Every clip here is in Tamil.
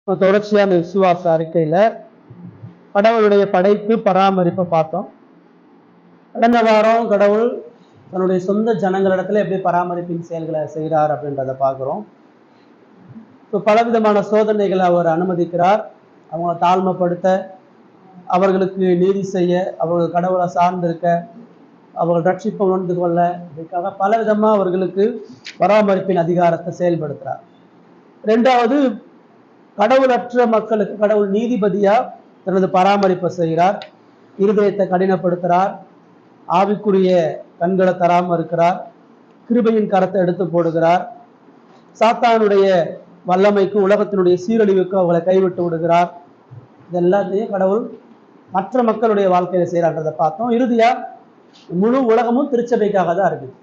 தொடர்ச்சியான விசுவாச அறிக்கையில கடவுளுடைய படைப்பு பராமரிப்பை பார்த்தோம். கடந்த வாரம் கடவுள் தன்னுடைய சொந்த ஜனங்களிடத்துல எப்படி பராமரிப்பின் செயல்களை செய்கிறார் அப்படின்றத பார்க்குறோம். இப்போ பலவிதமான சோதனைகளை அவர் அனுமதிக்கிறார். அவங்களை தாழ்மைப்படுத்த, அவர்களுக்கு நீதி செய்ய, அவர்கள் கடவுளை சார்ந்திருக்க, அவர்கள் ரட்சிப்பை உணர்ந்து கொள்ள, இதுக்காக பலவிதமாக அவர்களுக்கு பராமரிப்பின் அதிகாரத்தை செயல்படுத்துகிறார். ரெண்டாவது, கடவுளற்ற மக்களுக்கு கடவுள் நீதிபதியா தனது பராமரிப்பை செய்கிறார். இருதயத்தை கடினப்படுத்துகிறார், ஆவிக்குரிய கண்களை தராமல் இருக்கிறார், கிருபையின் கரத்தை எடுத்து போடுகிறார், சாத்தானுடைய வல்லமைக்கு உலகத்தினுடைய சீரழிவுக்கு அவங்களை கைவிட்டு விடுகிறார். இது எல்லாத்தையும் கடவுள் மற்ற மக்களுடைய வாழ்க்கையில செய்கிறான்றதை பார்த்தோம். இறுதியா முழு உலகமும் திருச்சபைக்காக தான் இருக்குது.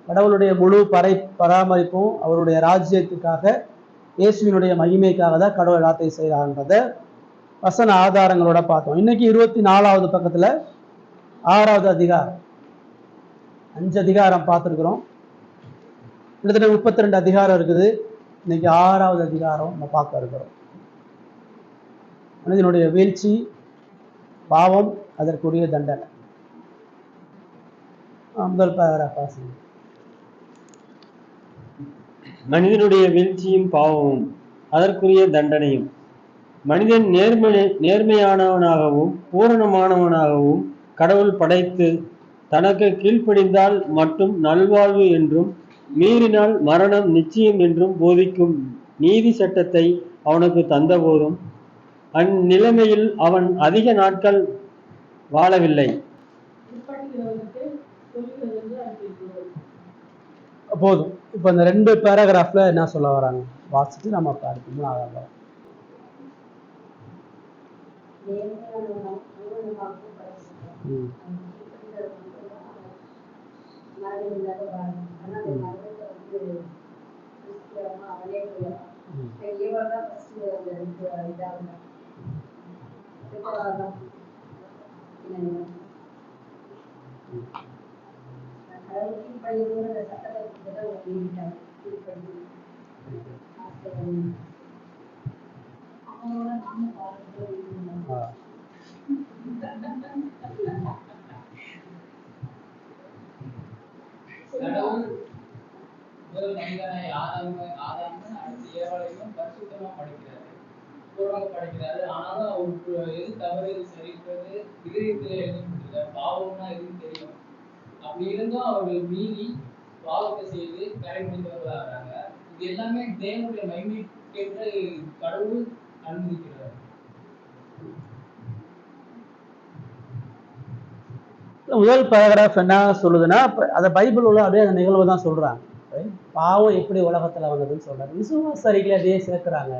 கடவுளுடைய முழு பராமரிப்பும் அவருடைய ராஜ்யத்துக்காக, இயேசுவினுடைய மகிமைக்காக தான் கடவுள் எல்லாத்தையும் செய்கிறான்றத வசன ஆதாரங்களோட பார்த்தோம். இன்னைக்கு 24வது பக்கத்துல 6வது அதிகாரம், 5 அதிகாரம் பார்த்துருக்குறோம். கிட்டத்தட்ட 32 அதிகாரம் இருக்குது. இன்னைக்கு 6வது அதிகாரம் நம்ம பார்க்க இருக்கிறோம். மனிதனுடைய வீழ்ச்சி, பாவம், அதற்குரிய தண்டனை. முதல் பாராசி. மனிதனுடைய வீழ்ச்சியும் பாவமும் அதற்குரிய தண்டனையும். மனிதன் நேர்மையானவனாகவும் பூரணமானவனாகவும் கடவுள் படைத்து தனக்கு கீழ்ப்படிந்தால் மட்டும் நல்வாழ்வு என்றும் மீறினால் மரணம் நிச்சயம் என்றும் போதிக்கும் நீதி சட்டத்தை அவனுக்கு தந்தபோதும் அந்நிலைமையில் அவன் அதிக நாட்கள் வாழவில்லை. போதும். இப்போ இந்த 2 பேராகிராஃப்ல என்ன சொல்ல வராங்க வாசிச்சு நம்ம பார்க்கணும். ஆதாரம் படைக்கிறாரு. ஆனாலும் அவருக்கு எது தவறு எது சரின்றது இதயத்துல எழுதிட்டு பாவம்னா எதுன்னு தெரியும். அப்படி இருந்தும் அவர்கள் மீறி பாவத்தை செய்து கடைபிடித்தவர்களாகிறாங்க. இது எல்லாமே தேவனுடைய மகிமைக்கென்று கடவுள் அனுமதிக்கிறார். முதல் பேராகிராஃப் என்ன சொல்லுதுன்னா, அதை பைபிள் உள்ள அப்படியே அந்த நிகழ்வு தான் சொல்றாங்க. பாவம் எப்படி உலகத்துல வந்ததுன்னு சொல்றாங்க. விசுவாச அறிக்கையில அப்படியே சேர்க்கிறாங்க.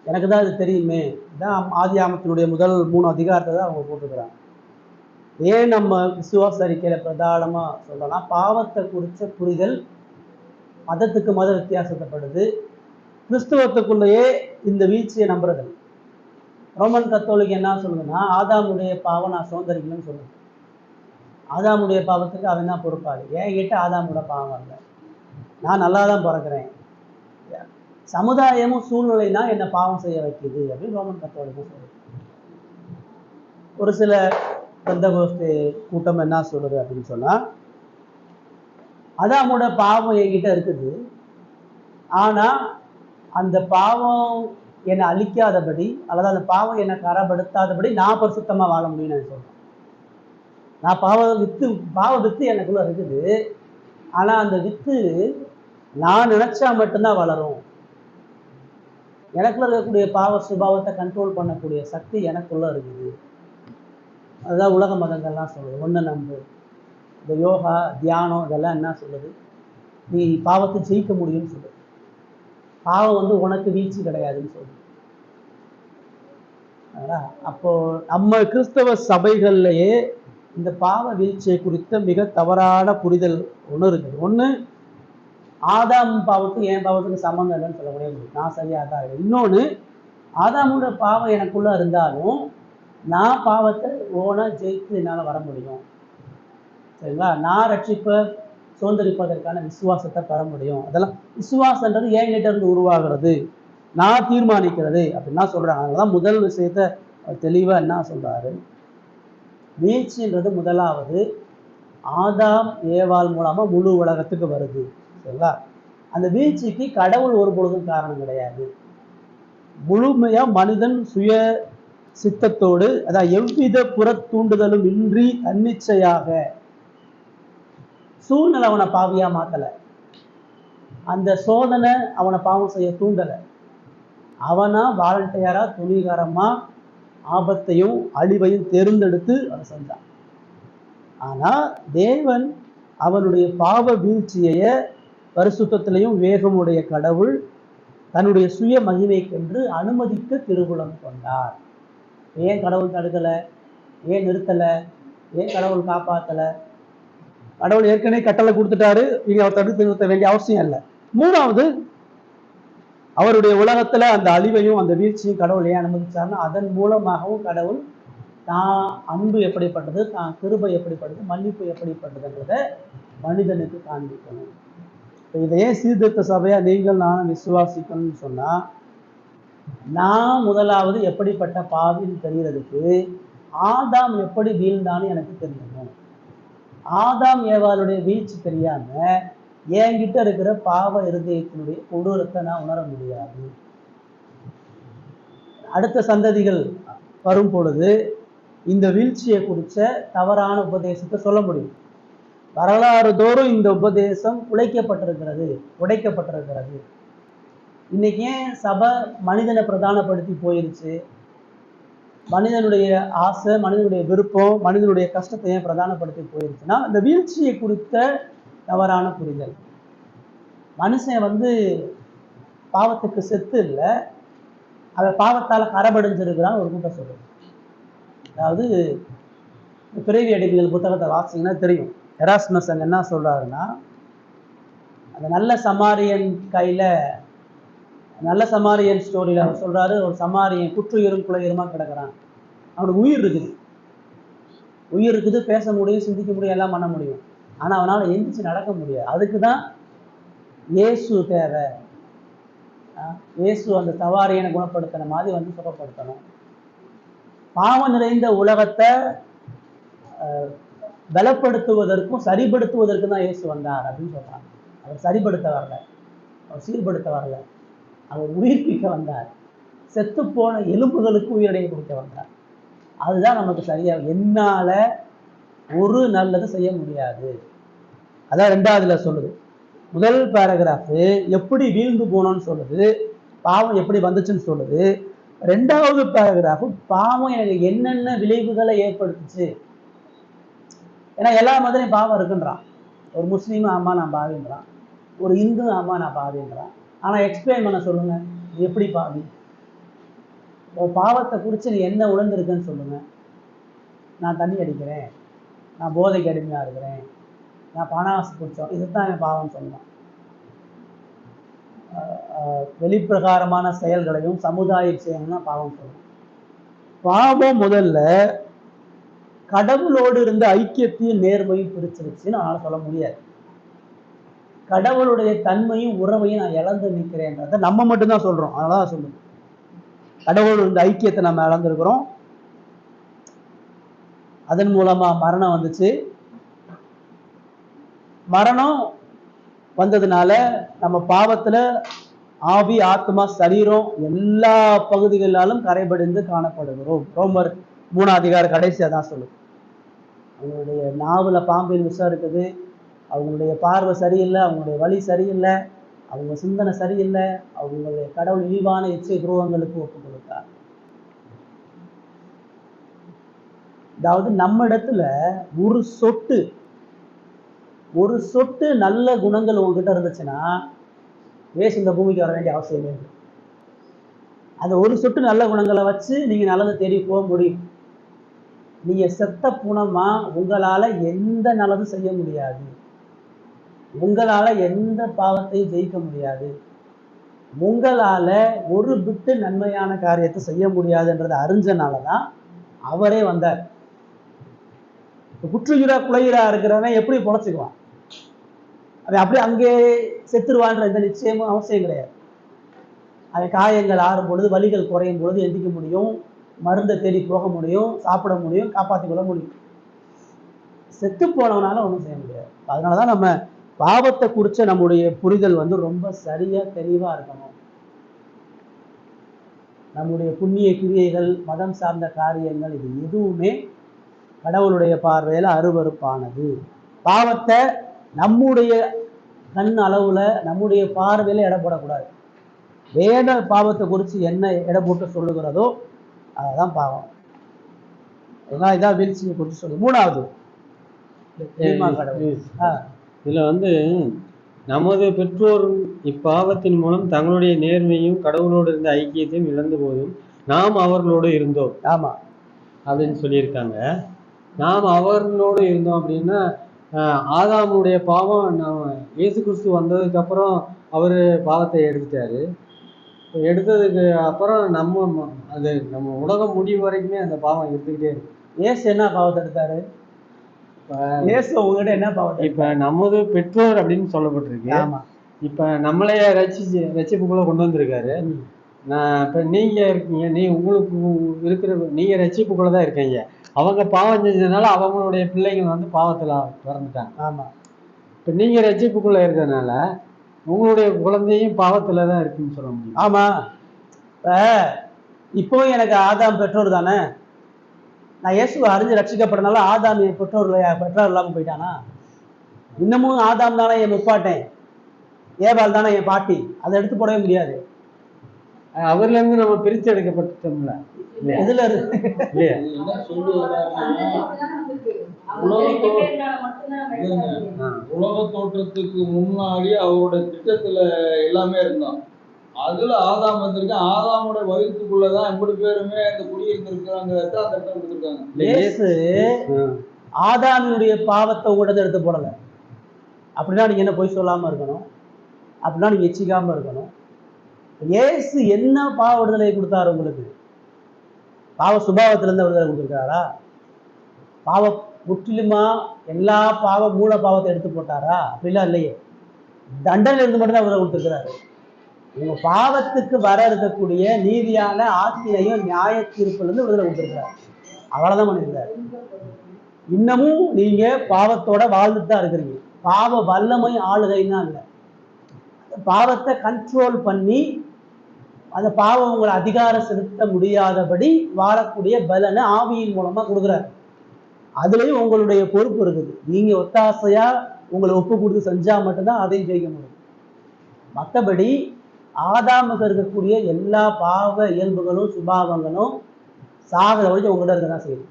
எனக்கு தான் அது தெரியுமே, இதான் ஆதியாகமத்தினுடைய முதல் 3 அதிகாரத்தை தான் அவங்க போட்டுக்கிறாங்க. ஏன் நம்ம விசுவாச அறிக்கையில பிரதானமா சொல்றோம்னா, பாவத்தை குறித்த புரிதல் மதத்துக்கு மத வித்தியாசப்படுது. கிறிஸ்துவத்துக்குள்ளேயே இந்த வீழ்ச்சியை நம்புறது. ரோமன் கத்தோலிக்கு என்ன சொல்லுதுன்னா, ஆதாமுடைய பாவம் நான் சுதந்திரிக்கணும்னு சொல்லுது. ஆதாமுடைய பாவத்துக்கு அவன் தான் பொறுப்பாளி. ஏன் கிட்ட ஆதாமோட பாவம் இல்லை, நான் நல்லா தான் பிறக்கிறேன், சமுதாயமும் சூழ்நிலை தான் என்னை பாவம் செய்ய வைக்குது அப்படின்னு ரோமன் கத்தோலிக்கு சொல்லுது. ஒரு சில பெந்தகோஸ்து கூட்டம் என்ன சொல்லுது அப்படின்னு சொன்னா, ஆதாமோட பாவம் என்கிட்ட இருக்குது, ஆனா அந்த பாவம் என்னை அழிக்காதபடி அல்லது அந்த பாவம் என்னை கரப்படுத்தாதபடி நான் பரிசுத்தமா வாழ முடியும்னு நான் சொல்றேன். நான் பாவ வித்து எனக்குள்ள இருக்குது, ஆனா அந்த வித்து நான் நினைச்சா மட்டும்தான் வளரும். எனக்குள்ள இருக்கக்கூடிய பாவ சுபாவத்தை கண்ட்ரோல் பண்ணக்கூடிய சக்தி எனக்குள்ள இருக்குது. அதுதான் உலக மதங்கள்லாம் சொல்லுது. ஒன்று நம்பு. இந்த யோகா தியானம் இதெல்லாம் என்ன சொல்லுது, நீ பாவத்தை ஜெயிக்க முடியும்னு சொல்லுது. பாவம் உனக்கு வீழ்ச்சி கிடையாதுன்னு சொல்லுது. அப்போ நம்ம கிறிஸ்தவ சபைகள்லயே இந்த பாவ வீழ்ச்சியை குறித்த மிக தவறான புரிதல் ஒன்று இருக்குது. ஒன்று, ஆதாம் பாவத்துக்கு என் பாவத்துக்கு சம்மந்தம் இல்லைன்னு சொல்ல முடியாது, நான் சரியாக தான் இருக்கேன். இன்னொன்று, ஆதாமோட பாவம் எனக்குள்ள இருந்தாலும் நான் பாவத்தை ஓனா ஜெயித்து என்னால் வர முடியும். சரிங்களா? நான் ரட்சிப்பை சுதந்திரிப்பதற்கான விசுவாசத்தை பெற முடியும். அதெல்லாம் விசுவாசன்றது என்கிட்ட இருந்து உருவாகிறது. நான் தீர்மானிக்கிறது அப்படின்னா சொல்றாங்க. அதனாலதான் முதல் விஷயத்த தெளிவா என்ன சொல்றாரு, வீழ்ச்சின்றது முதலாவது ஆதாம் ஏவாள் மூலமா முழு உலகத்துக்கு வருது. சரிங்களா? அந்த வீழ்ச்சிக்கு கடவுள் ஒரு பொழுதும் காரணம் கிடையாது. முழுமையா மனிதன் சுய சித்தத்தோடு, அதாவது எவ்வித புற தூண்டுதலும் இன்றி தன்னிச்சையாக, சூழ்நிலை அவனை பாவியா மாத்தல, அந்த சோதனை அவனை பாவம் செய்ய தூண்டல, அவனா வாலண்டியரா துணிகரமா ஆபத்தையும் அழிவையும் தேர்ந்தெடுத்து அவன் செஞ்சான். ஆனா தேவன் அவனுடைய பாவ வீழ்ச்சிய பரிசுத்தத்திலையும் வேகமுடைய கடவுள் தன்னுடைய சுய மகிமைக்கென்று அனுமதிக்க திருவுளம் கொண்டார். ஏன் கடவுள் தடுக்கல? ஏன் நிறுத்தல? ஏன் கடவுள் காப்பாத்தல? கடவுள் ஏற்கனவே கட்டளை கொடுத்துட்டாரு, நீங்க அவர் தடுத்து நிறுத்த வேண்டிய அவசியம் இல்லை. மூணாவது, அவருடைய உலகத்துல அந்த அழிவையும் அந்த வீழ்ச்சியும் கடவுள் ஏன் அனுமதிச்சாருன்னா, அதன் மூலமாகவும் கடவுள் தான் அன்பு எப்படிப்பட்டது, தான் கிருபை எப்படிப்பட்டது, மன்னிப்பு எப்படிப்பட்டதுன்றத மனிதனுக்கு காண்பிக்கணும். இதையே சீர்திருத்த சபையா நீங்கள் நானும் விசுவாசிக்கணும்னு சொன்னா, நான் முதலாவது எப்படிப்பட்ட பாவின்னு தெரியறதுக்கு ஆதாம் எப்படி வீழ்ந்தான்னு எனக்கு தெரியணும். ஆதாம் ஏவாளுடைய வீழ்ச்சி தெரியாம என்கிட்ட இருக்கிற பாவ இருதயத்தினுடைய கொடூரத்தை நான் உணர முடியாது. அடுத்த சந்ததிகள் வரும் பொழுது இந்த வீழ்ச்சியை குறிச்ச தவறான உபதேசத்தை சொல்ல முடியும். வரலாறு தோறும் இந்த உபதேசம் உடைக்கப்பட்டிருக்கிறது. இன்னைக்கு ஏன் சபை மனிதனை பிரதானப்படுத்தி போயிருச்சு? மனிதனுடைய ஆசை, மனிதனுடைய விருப்பம், மனிதனுடைய கஷ்டத்தை ஏன் பிரதானப்படுத்தி போயிருச்சுன்னா, இந்த வீழ்ச்சியை குறித்த தவறான புரிதல். மனுஷன் பாவத்துக்கு செத்து இல்லை, அவன் பாவத்தால கரபடைஞ்சிருக்கிறான்னு ஒரு கூட்டம் சொல்லுது. அதாவது பிறவி அடிமைகள் புத்தகத்தை வாசிங்கன்னா தெரியும். எராஸ்மஸ் அங்க என்ன சொல்றாருன்னா, அந்த நல்ல சமாரியன் ஸ்டோரியில அவர் சொல்றாரு, ஒரு சமாரியன் குற்றுயிரும் குலையுருமா கிடக்குறான். அவனுக்கு உயிர் இருக்குது, பேச முடியும், சிந்திக்க முடியும், எல்லாம் பண்ண முடியும். ஆனா அவனால எந்திரிச்சு நடக்க முடியாது. அதுக்குதான் இயேசு தேவை. இயேசு அந்த சவாரியனை குணப்படுத்தின மாதிரி சுகப்படுத்தணும். பாவம் நிறைந்த உலகத்தை பலப்படுத்துவதற்கும் சரிப்படுத்துவதற்கும் தான் இயேசு வந்தார் அப்படின்னு சொல்றாங்க. அவர் சரிப்படுத்த வரல, அவர் சீர்படுத்த வரல, அவர் உயிர்ப்பிக்க வந்தார். செத்து போன எலும்புகளுக்கு உயிரடைய கொடுக்க வந்தார். அதுதான் நமக்கு சரியா. என்னால ஒரு நல்லது செய்ய முடியாது. அதான் ரெண்டாவதுல சொல்லுது. முதல் பேராகிராஃப் எப்படி வீழ்ந்து போனோம்னு சொல்லுது, பாவம் எப்படி வந்துச்சுன்னு சொல்லுது. ரெண்டாவது பேராகிராஃப் பாவம் எனக்கு என்னென்ன விளைவுகளை ஏற்படுத்துச்சு. ஏன்னா எல்லா மதத்தையும் பாவம் இருக்குன்றான். ஒரு முஸ்லீம் ஆமா நான் பாவின்றான், ஒரு இந்து ஆமா நான் பாவின்றான். ஆனா எக்ஸ்பிளைன் பண்ண சொல்லுங்க, எப்படி பாவி? உன் பாவத்தை குறித்து நீ என்ன உணர்ந்திருக்குன்னு சொல்லுங்க. நான் தண்ணி அடிக்கிறேன், நான் போதைக்கு அடிமையாக இருக்கிறேன், நான் பணாசு பிடிச்சோம், இதுதான் என் பாவம் சொல்லலாம். வெளிப்பிரகாரமான செயல்களையும் சமுதாய விஷயங்களும் தான் பாவம் சொல்லணும். பாவம் முதல்ல கடவுளோடு இருந்த ஐக்கியத்தையும் நேர்மையும் பிரிச்சிருச்சுன்னு நான் சொல்ல முடியாது. கடவுளுடைய தன்மையும் உறவையும் நான் இழந்து நிற்கிறேன்றத நம்ம மட்டும்தான் சொல்றோம். அதனாலதான் சொல்லுங்க, கடவுளோட இந்த ஐக்கியத்தை நம்ம இழந்திருக்கிறோம். அதன் மூலமா மரணம் வந்துச்சு. மரணம் வந்ததுனால நம்ம பாவத்துல ஆவி, ஆத்மா, சரீரம் எல்லா பகுதிகளிலும் கரைபடிந்து காணப்படுகிறோம். ரோமர் 3 அதிகாரம் கடைசியா தான் சொல்லுது. அவங்களுடைய நாவுல பாம்பின் விஷம் இருக்குது, அவங்களுடைய பார்வை சரியில்லை, அவங்களுடைய வழி சரியில்லை, அவங்க சிந்தனை சரியில்லை, அவங்களுடைய கடவுள் இழிவான இச்சை துரோகங்களுக்கு ஒப்பு கொடுத்தார். அதாவது நம்ம இடத்துல ஒரு சொட்டு நல்ல குணங்கள் உங்ககிட்ட இருந்துச்சுன்னா வேஸ்ட் இந்த பூமிக்கு வர வேண்டிய அவசியமே இல்லை. அந்த ஒரு சொட்டு நல்ல குணங்களை வச்சு நீங்க நல்லதை தேடி போக முடியும். நீங்க செத்த புணமா உங்களால எந்த நல்லதும் செய்ய முடியாது, உங்களால எந்த பாவத்தையும் ஜெயிக்க முடியாது, உங்களால ஒரு பிட்டு நன்மையான காரியத்தை செய்ய முடியாதுன்றதை அறிஞ்சனாலதான் அவரே வந்தார். குற்றுயிரா குலையிரா இருக்கிறவன் எப்படி பொழைச்சிக்குவான்? அவன் அப்படியே அங்கே செத்துருவான்ற எந்த நிச்சயமும் அவசியம் கிடையாது. அவன் காயங்கள் ஆறும் பொழுது, வலிகள் குறையும் பொழுது எந்திக்க முடியும், மருந்தை தேடி போக முடியும், சாப்பிட முடியும், காப்பாற்றிக் கொள்ள முடியும். செத்து போனவனால ஒன்றும் செய்ய முடியாது. அதனாலதான் நம்ம பாவத்தை குறிச்ச நம்முடைய புரிதல் வந்து ரொம்ப சரியா தெளிவா இருக்கணும். நம்முடைய புண்ணிய கிரியைகள், மதம் சார்ந்த காரியங்கள், இது எதுவுமே கடவுளுடைய பார்வையில அருவருப்பானது. பாவத்தை நம்முடைய கண் அளவுல, நம்முடைய பார்வையில எடை போடக்கூடாது. வேத பாவத்தை குறித்து என்ன எடை போட்டு சொல்லுகிறதோ அதுதான் பாவம். இதான் வீழ்ச்சியை குறித்து சொல்லு. மூணாவது இதுல வந்து நமது பெற்றோர் இப்பாவத்தின் மூலம் தங்களுடைய நேர்மையும் கடவுளோடு இருந்த ஐக்கியத்தையும் இழந்த போதும் நாம் அவர்களோடு இருந்தோம். ஆமா அப்படின்னு சொல்லியிருக்காங்க. நாம் அவர்களோடு இருந்தோம் அப்படின்னா ஆதாமுடைய பாவம் இயேசு கிறிஸ்து வந்ததுக்கு அப்புறம் அவரு பாவத்தை எடுத்துட்டாரு. எடுத்ததுக்கு அப்புறம் நம்ம உலகம் முடிவு வரைக்குமே அந்த பாவம் இருந்துகிட்டே இருக்கு. இயேசு என்ன பாவத்தை எடுத்தாரு? இயேசு உங்ககிட்ட என்ன பாவத்தை? இப்ப நமது பெற்றோர் அப்படின்னு சொல்லப்பட்டிருக்கு. இப்ப நம்மளைய ரட்சிப்புக்குள்ள கொண்டு வந்திருக்காரு. இப்ப நீங்க இருக்கீங்க, உங்களுக்கு இருக்கிற நீங்க ரட்சிப்புக்குள்ளதான் இருக்கீங்க. அவங்க பாவம் செஞ்சதுனால அவங்களுடைய பிள்ளைங்க வந்து பாவத்துல பிறந்துட்டாங்க. ஆமா. இப்ப நீங்க ரட்சிப்புக்குள்ள இருக்கிறதுனால உங்களுடைய குழந்தையும் பாவத்துலதான் இருக்குன்னு சொல்ல முடியும். ஆமா. இப்போ எனக்கு ஆதாம் பெற்றோர் தானே. நான் இயேசுவை அறிஞ்சு ரட்சிக்கப்பட்டனால ஆதாம் என் பெற்றோர் இல்லாம போயிட்டானா? இன்னமும் ஆதாம் தானே என் முப்பாட்டேன், ஏவாள் தானே என் பாட்டி. அதை எடுத்து போடவே முடியாது. அவர்ல இருந்து நம்ம பிரிச்சு எடுக்கப்பட்டோம்ல. எதுல இருக்கு? உலக தோற்றத்துக்கு முன்னாடி அவரோட திட்டத்துல எல்லாமே இருந்தான். அதுல ஆதாம் வந்திருக்கேன். ஆதாமோட வயிற்றுக்குள்ளதான் 50 பேருமே அந்த குடியிருந்திருக்கிறாங்கிறத அந்த இடத்துல கொடுத்துருக்காங்க. ஆதாமியுடைய பாவத்தை உடனே எடுத்து போடல. அப்படின்னா நீங்க என்ன போய் சொல்லாம இருக்கணும், அப்படின்னா நீங்க எச்சிக்காம இருக்கணும். இயேசு என்ன பாவ விடுதலை கொடுத்தாரு உங்களுக்கு? பாவ சுபாவத்திலிருந்து விடுதலை கொடுத்துருக்காரா? பாவ முற்றிலுமா எல்லா மூல பாவத்தை எடுத்து போட்டாரா? அப்படிலாம் இல்லையே. தண்டனை இருந்து மட்டும்தான் விடுதலை கொடுத்துருக்கிறாரு. உங்க பாவத்துக்கு வர இருக்கக்கூடிய நீதியான ஆக்கினையும் நியாய தீர்ப்பிலிருந்து விடுதலை கொடுத்துருக்கிறார். அவ்வளவுதான் பண்ணிருக்கிறார். இன்னமும் நீங்க பாவத்தோட வாழ்ந்துட்டு தான் இருக்கிறீங்க. பாவ வல்லமை ஆளுகைன்னா இல்லை. பாவத்தை கண்ட்ரோல் பண்ணி அந்த பாவம் உங்களை அதிகாரம் செலுத்த முடியாதபடி வாழக்கூடிய பலனை ஆவியின் மூலமா கொடுக்குறாரு. அதுலயும் உங்களுடைய பொறுப்பு இருக்குது. நீங்க ஒத்தாசையா உங்களை ஒப்பு கொடுத்து செஞ்சா மட்டும்தான் அதையும் ஜெயிக்க முடியும். மற்றபடி ஆதாமுக்கு இருக்கக்கூடிய எல்லா பாவ இயல்புகளும் சுபாவங்களும் சாகிற வரைக்கும் உங்கள்கிட்ட இருக்கதான் செய்யும்.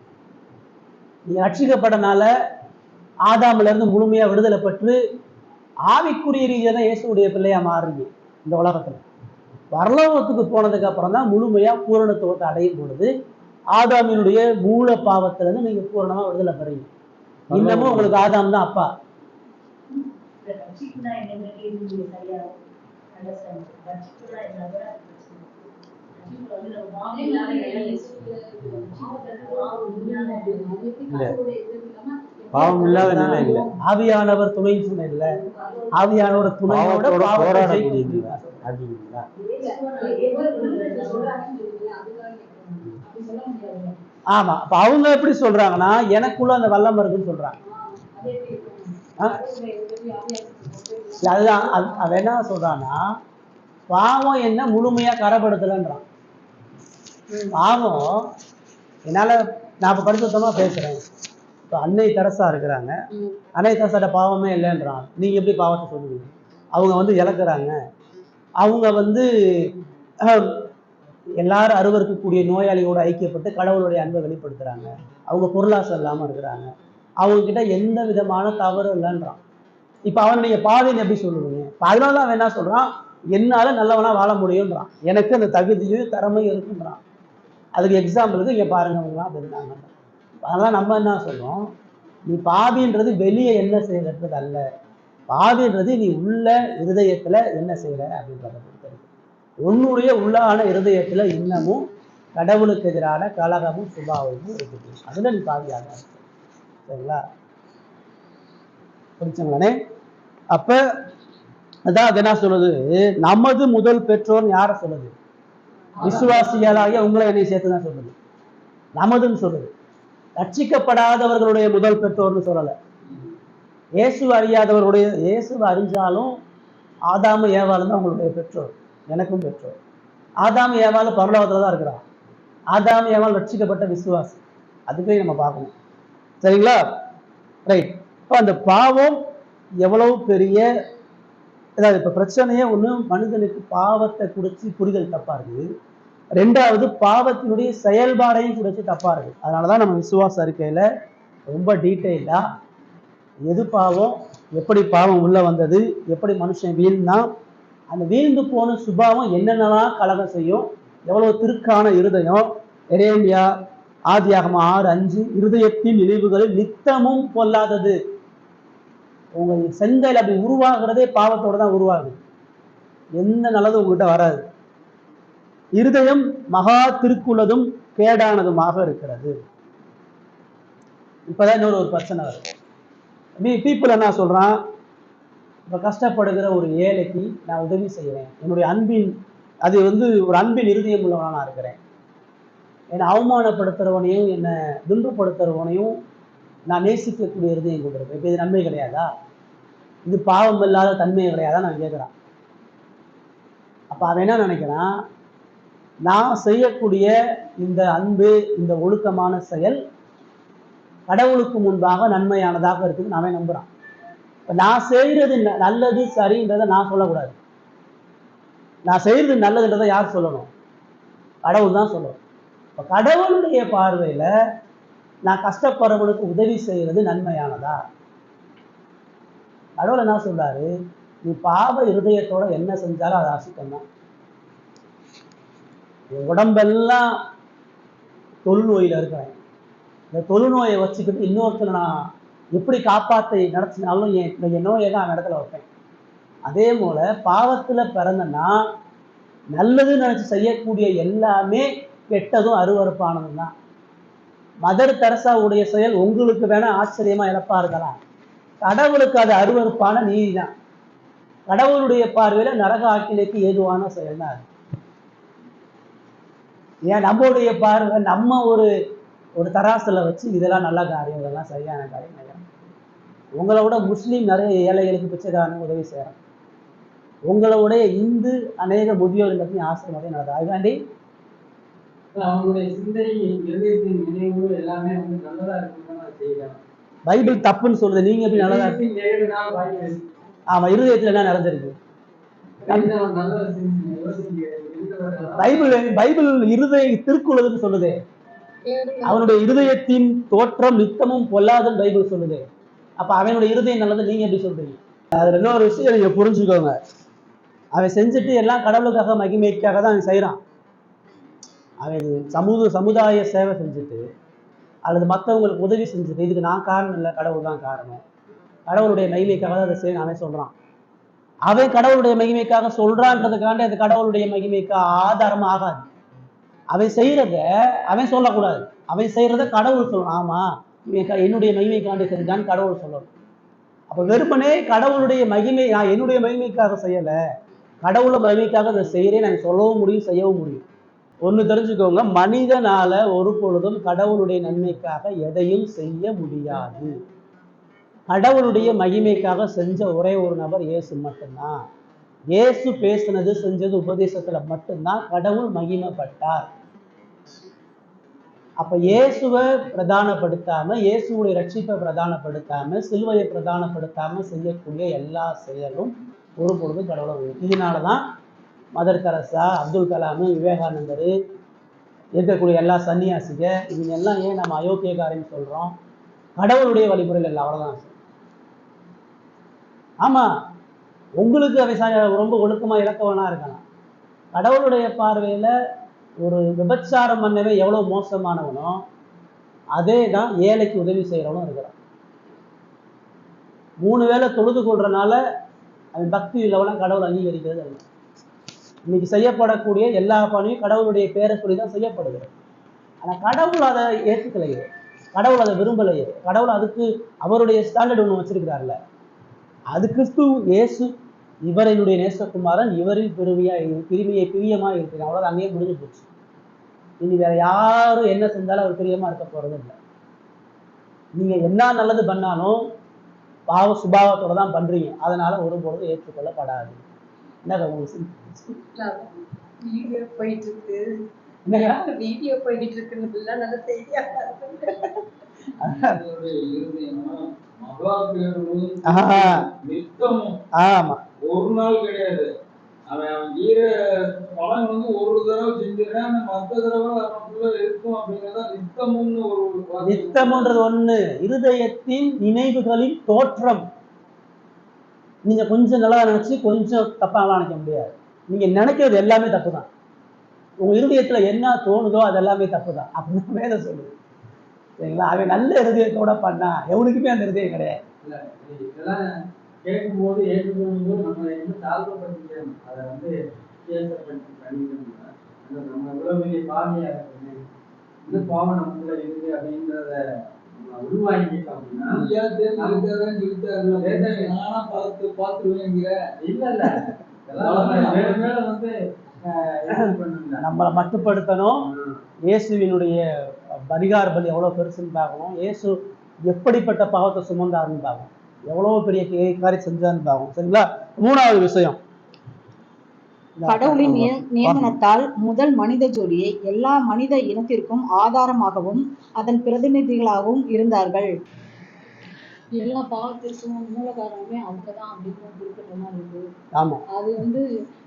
நீ ரட்சிக்கப்பட்டனால ஆதாமுல இருந்து முழுமையா விடுதலை பெற்று ஆவிக்குரிய ரீதியாக தான் இயேசுடைய பிள்ளையா மாறுறீங்க. இந்த உலகத்துல பரலோகத்துக்கு போனதுக்கு அப்புறம் தான் முழுமையா பூரணத்துவத்தை அடையும் பொழுது ஆதாமினுடைய மூல பாவத்துல இருந்து நீங்க பூரணமா விடுதலை பெறீங்க. இன்னமும் உங்களுக்கு ஆதாம் தான் அப்பா. பாவம் இல்லாத நிலை இல்லை. ஆவியானவர் துணைன்னு சொன்ன இல்ல, ஆவியானவர் துணையோட ஆமா. அப்ப அவங்க எப்படி சொல்றாங்கன்னா எனக்குள்ள அந்த வல்லம் இருக்குன்னு சொல்றாங்க. அதுதான் அவ என்ன சொல்றான்னா பாவம் என்ன முழுமையா கரப்படுத்தலன்றான். பாவம் என்னால நான் இப்ப பரிசுத்தமா பேசுறேன். இப்போ அன்னை தெரசா இருக்கிறாங்க, அன்னை தெரசாட்ட பாவமே இல்லைன்றான். நீங்க எப்படி பாவத்தை சொல்லுவீங்க? அவங்க வந்து இழக்கிறாங்க, அவங்க வந்து எல்லாரும் அருவருக்கக்கூடிய நோயாளியோடு ஐக்கியப்பட்டு கடவுளுடைய அன்பை வெளிப்படுத்துறாங்க, அவங்க பொருளாசை இல்லாம இருக்கிறாங்க, அவங்க கிட்ட எந்த விதமான தவறும் இல்லைன்றான். இப்ப அவனுடைய பாதைன்னு எப்படி சொல்லுவீங்க? அதனாலதான் அவன் என்ன சொல்றான், என்னால நல்லவனா வாழ முடியும்ன்றான். எனக்கு அந்த தகுதியும் திறமையும் இருக்குன்றான். அதுக்கு எக்ஸாம்பிளுக்கு இங்க பாருங்க அவங்களாம் அப்படி இருந்தாங்க. அதனால நம்ம என்ன சொல்றோம், நீ பாவின்றது வெளியே என்ன செய்யறது அல்ல, பாவின்றது நீ உள்ள இருதயத்துல என்ன செய்யற அப்படின்றத பொறுத்தது. உன்னுடைய உள்ளான இருதயத்துல இன்னமும் கடவுளுக்கு எதிரான கலகமும் சுபாவமும் இருக்குது. அதுல நீ பாவியாக இருக்க. சரிங்களா? புரிச்சுங்களானே? அப்ப அதான் அது என்ன சொல்லுது, நமது முதல் பெற்றோர் யார சொல்லுது, விசுவாசிகளாகிய உங்களை என்னை சேர்த்து தான் சொல்லுது, நமதுன்னு சொல்லுது. ரட்சிக்கப்படாதவர்களுடைய முதல் பெற்றோர்னு சொல்லலை. இயேசு அறியாதவர்களுடைய, இயேசுவை அறிஞ்சாலும் ஆதாமு ஏவாளும் தான் அவங்களுடைய பெற்றோர், எனக்கும் பெற்றோர். ஆதாமு ஏவாள் பரலோகத்துல தான் இருக்கிறான். ஆதாமு ஏவாள் ரட்சிக்கப்பட்ட விசுவாசி, அதுக்கே நம்ம பார்க்கணும். சரிங்களா? ரைட். இப்போ அந்த பாவம் எவ்வளவு பெரிய, அதாவது இப்போ பிரச்சனையே ஒன்று, மனிதனுக்கு பாவத்தை குறித்து புரிதல் தப்பா இருக்கு. ரெண்டாவது பாவத்தினுடைய செயல்பாடையும் குறித்து தப்பா இருக்கு. அதனாலதான் நம்ம விசுவாச அறிக்கையில ரொம்ப டீட்டெயிலா எது பாவம், எப்படி பாவம் உள்ள வந்தது, எப்படி மனுஷன் வீழ்னா, அந்த வீழ்ந்து போன சுபாவம் என்னென்னலாம் கலகம் செய்யும், எவ்வளவு திருக்கான இருதயம். எரேமியா ஆதியாகமம் 6:5, இருதயத்தின் நினைவுகளில் நித்தமும் பொல்லாதது. உங்க செந்தையில் அப்படி உருவாகிறதே பாவத்தோட தான் உருவாகுது. எந்த நல்லதும் உங்ககிட்ட வராது. இருதயம் மகா திருக்குள்ளதும் கேடானதுமாக இருக்கிறது. இப்பதான் இன்னொரு பிரச்சனை வருது. பீப்புள் என்ன சொல்றான், இப்ப கஷ்டப்படுகிற ஒரு ஏழைக்கு நான் உதவி செய்யறேன், என்னுடைய அன்பின், அது ஒரு அன்பின் இருதயம் உள்ளவனா நான் இருக்கிறேன். என்னை அவமானப்படுத்துறவனையும் என்னை துன்பப்படுத்துறவனையும் நான் நேசிக்கக்கூடிய இருதயம் கொண்டிருக்கேன். இப்போ இது நன்மை கிடையாதா? இது பாவம் இல்லாத தன்மை கிடையாதா நான் கேட்குறான். அப்ப அவன் என்ன நினைக்கிறான், நான் செய்யக்கூடிய இந்த அன்பு, இந்த ஒழுக்கமான செயல் கடவுளுக்கு முன்பாக நன்மையானதாக இருக்குதுன்னு அவன் நம்புறான். இப்ப நான் செய்யறது நல்லது சரின்றதை நான் சொல்லக்கூடாது. நான் செய்யறது நல்லதுன்றதை யார் சொல்லணும்? கடவுள் தான் சொல்லணும். இப்ப கடவுளுடைய பார்வையில நான் கஷ்டப்படுறவனுக்கு உதவி செய்யறது நன்மையானதா? கடவுள் என்ன சொல்றாரு, நீ பாவ இருதயத்தோட என்ன செஞ்சாலும் அது அசுத்தம் தான். உடம்பெல்லாம் தொழுநோயில இருக்கிறேன், இந்த தொழுநோயை வச்சுக்கிட்டு இன்னொருத்தர் நான் எப்படி காப்பாற்றி நடத்தினாலும் என் நோயை தான் அந்த இடத்துல வைப்பேன். அதே போல பாவத்துல பிறந்தனா நல்லதுன்னு நினைச்சு செய்யக்கூடிய எல்லாமே கெட்டதும் அருவறுப்பானதும் தான். மதர் தெரசாவுடைய செயல் உங்களுக்கு வேணா ஆச்சரியமா இழப்பா இருக்கலாம், கடவுளுக்கு அது அருவறுப்பான நீதி தான். கடவுளுடைய பார்வையில நரக ஆக்கினைக்கு ஏதுவான செயல் தான் அது. ஏன் நம்மளுடைய பார்வை, நம்ம ஒரு தராசுல வச்சு இதெல்லாம் நல்ல காரியம், இதெல்லாம் சரியான காரியம் நினைக்கிறேன். உங்களை விட முஸ்லீம் நிறைய ஏழைகளுக்கு பிச்சைக்காரனுக்கு உதவி செய்யறேன். உங்களுடைய இந்து அநேக முதியோர் எல்லாத்தையும் ஆசிரியர் நடக்குது. அதுக்காண்டி அவங்களுடைய சிந்தனை, நினைவு எல்லாமே நல்லதா இருக்குன்னு செய்யலாம். பைபிள் தப்புன்னு சொல்றது, நீங்க எப்படி நல்லதா இருக்கு? ஆமா, இருதயத்துல என்ன நடந்திருக்கு? பைபிள் இருதய திருக்குள்ளதுன்னு சொல்லுது. அவனுடைய இருதயத்தின் தோற்றம் நித்தமும் பொல்லாதுன்னு பைபிள் சொல்லுது. அப்ப அவனுடைய இருதயம் நல்லது, நீங்க எப்படி சொல்றீங்க? அதுல இன்னொரு விஷயம் நீங்க புரிஞ்சுக்கோங்க, அவன் செஞ்சுட்டு எல்லாம் கடவுளுக்காக மகிமைக்காக தான் அவன் செய்யறான். அவன் சமுதாய சேவை செஞ்சுட்டு அல்லது மற்றவங்களுக்கு உதவி செஞ்சுட்டு இதுக்கு நான் காரணம் இல்லை, கடவுள் தான் காரணம், கடவுளுடைய மகிமைக்காக தான் அதை செய்ய அவன் சொல்றான். அவன் கடவுளுடைய மகிமைக்காக சொல்றான்றதுக்காண்டி அது கடவுளுடைய மகிமைக்கு ஆதாரமா ஆகாது. அவன் செய்யறத அவன் சொல்லக்கூடாது, அவன் செய்யறத கடவுள் சொல்லணும். ஆமா, என்னுடைய மகிமைக்காண்டி செஞ்சான்னு கடவுள் சொல்லணும். அப்ப வெறுமனே கடவுளுடைய மகிமை, நான் என்னுடைய மகிமைக்காக செய்யல, கடவுளை மகிமைக்காக அதை செய்யறேன் நான் சொல்லவும் முடியும், செய்யவும் முடியும். ஒண்ணு தெரிஞ்சுக்கோங்க, மனிதனால ஒரு பொழுதும் கடவுளுடைய நன்மைக்காக எதையும் செய்ய முடியாது. கடவுளுடைய மகிமைக்காக செஞ்ச ஒரே ஒரு நபர் இயேசு மட்டும்தான். இயேசு பேசினது செஞ்சது உபதேசத்துல மட்டும்தான் கடவுள் மகிமைப்பட்டார். அப்ப இயேசுவை பிரதானப்படுத்தாம, இயேசுடைய ரட்சிப்பை பிரதானப்படுத்தாம, சிலுவையை பிரதானப்படுத்தாம செய்யக்கூடிய எல்லா செயலும் ஒரு பொழுதும் கடவுளை. இதனாலதான் மதர் தெரசா, அப்துல் கலாம், விவேகானந்தர், இருக்கக்கூடிய எல்லா சன்னியாசிக, இவங்க எல்லாம் ஏன் நம்ம அயோக்கியக்காரன்னு சொல்றோம்? கடவுளுடைய வழிமுறையில் இல்லை, அவ்வளவுதான். ஆமா, உங்களுக்கு அவன் ரொம்ப ஒழுக்கமா இலக்கவனா இருக்கலாம். கடவுளுடைய பார்வையில ஒரு விபச்சாரம் பண்ணவே எவ்வளவு மோசமானவனோ அதே தான் ஏழைக்கு உதவி செய்யறவனும் இருக்கிறான். 3 வேளை தொழுது கொள்றதுனால அவன் பக்தி இல்லவெல்லாம் கடவுள் அங்கீகரிக்கிறது அல்ல. இன்னைக்கு செய்யப்படக்கூடிய எல்லா பணியும் கடவுளுடைய பேரை சொல்லிதான் செய்யப்படுகிறது. ஆனா கடவுள் அதை ஏற்றுக்கலையே, கடவுள் அதை விரும்பலையே. கடவுள் அதுக்கு அவருடைய ஸ்டாண்டர்ட் ஒன்று வச்சிருக்கிறார்ல, அது கிறிஸ்து இயேசு இவர் என்னுடைய நேசகுமாரன், இவரில் பிரியமா இருக்கிறேன். அவ்வளவு அங்கேயே முடிஞ்சு போச்சு. இனி வேற யாரும் என்ன செஞ்சாலும் அவர் பிரியமா இருக்க போறது இல்லை. நீங்க என்ன நல்லது பண்ணாலும் பாவ சுபாவத்தோட தான் பண்றீங்க, அதனால ஒருபொழுதும் ஏற்றுக்கொள்ளப்படாது. என்னங்க வீடியோ போயிட்டு இருக்கு, என்னங்க வீடியோ போயிட்டு இருக்குன்னு நல்ல செய்தியா ஆமா ஒரு நாள் கிடையாது. அவன் ஈர பலன் வந்து ஒரு தடவை செஞ்சிடறான், மற்ற தடவை அவனுக்குள்ள இருக்கும் அப்படிங்கிறத நித்தமும்னு ஒரு நித்தம்ன்றது ஒண்ணு, இருதயத்தின் நினைவுகளின் தோற்றம். நீங்க கொஞ்சம் நல்லா நினைச்சு கொஞ்சம் தப்பா நினைக்க முடியாது. நீங்க நினைக்கிறது எல்லாமே தப்பு தான். உங்க இருதயத்துல என்ன தோணுதோ அது எல்லாமே தப்பு தான் அப்படின்னு வேதம் சொல்லுது. சரிங்களா? அவன் நல்ல இருதயத்தோட பண்ணா எவனுக்குமே அந்த இருதயம் கிடையாது. இதெல்லாம் கேட்கும்போது ஏற்றுக்கொள்ளும்போது நம்ம என்ன தாழ்வுபடுத்திக்கணும், அதை வந்து கேசப்படுத்தி பண்ணிக்கணும்னா நம்ம இவ்வளவு பெரிய பாவியா இருக்குமே, இந்த பாவம் நமக்குள்ள இருக்கு அப்படின்றத உருவாக்கிட்டோம் அப்படின்னா நானா பார்த்துருவேங்கிற இல்ல இல்ல மேல மேல வந்து நம்மளை மட்டுப்படுத்தணும். இயேசுவினுடைய பரிகார பலி எவ்வளவு பெருசுன்னு பார்க்கணும். இயேசு எப்படிப்பட்ட பாவத்தை சுமந்தாருன்னு பார்க்கணும், எவ்வளவு பெரிய காரியம் செஞ்சான்னு பார்க்கணும். சரிங்களா? மூணாவது விஷயம், கடவுளின் நியமனத்தால் முதல் மனித ஜோடியை எல்லா மனித இனத்திற்கும் ஆதாரமாகவும் அதன் பிரதிநிதிகளாகவும் இருந்தார்கள். எல்லா பாவத்திற்கும் மூல காரணமே அவங்கதான் அப்படின்னு குறிப்பிட்ட இருக்கு. ஆமா அது வந்து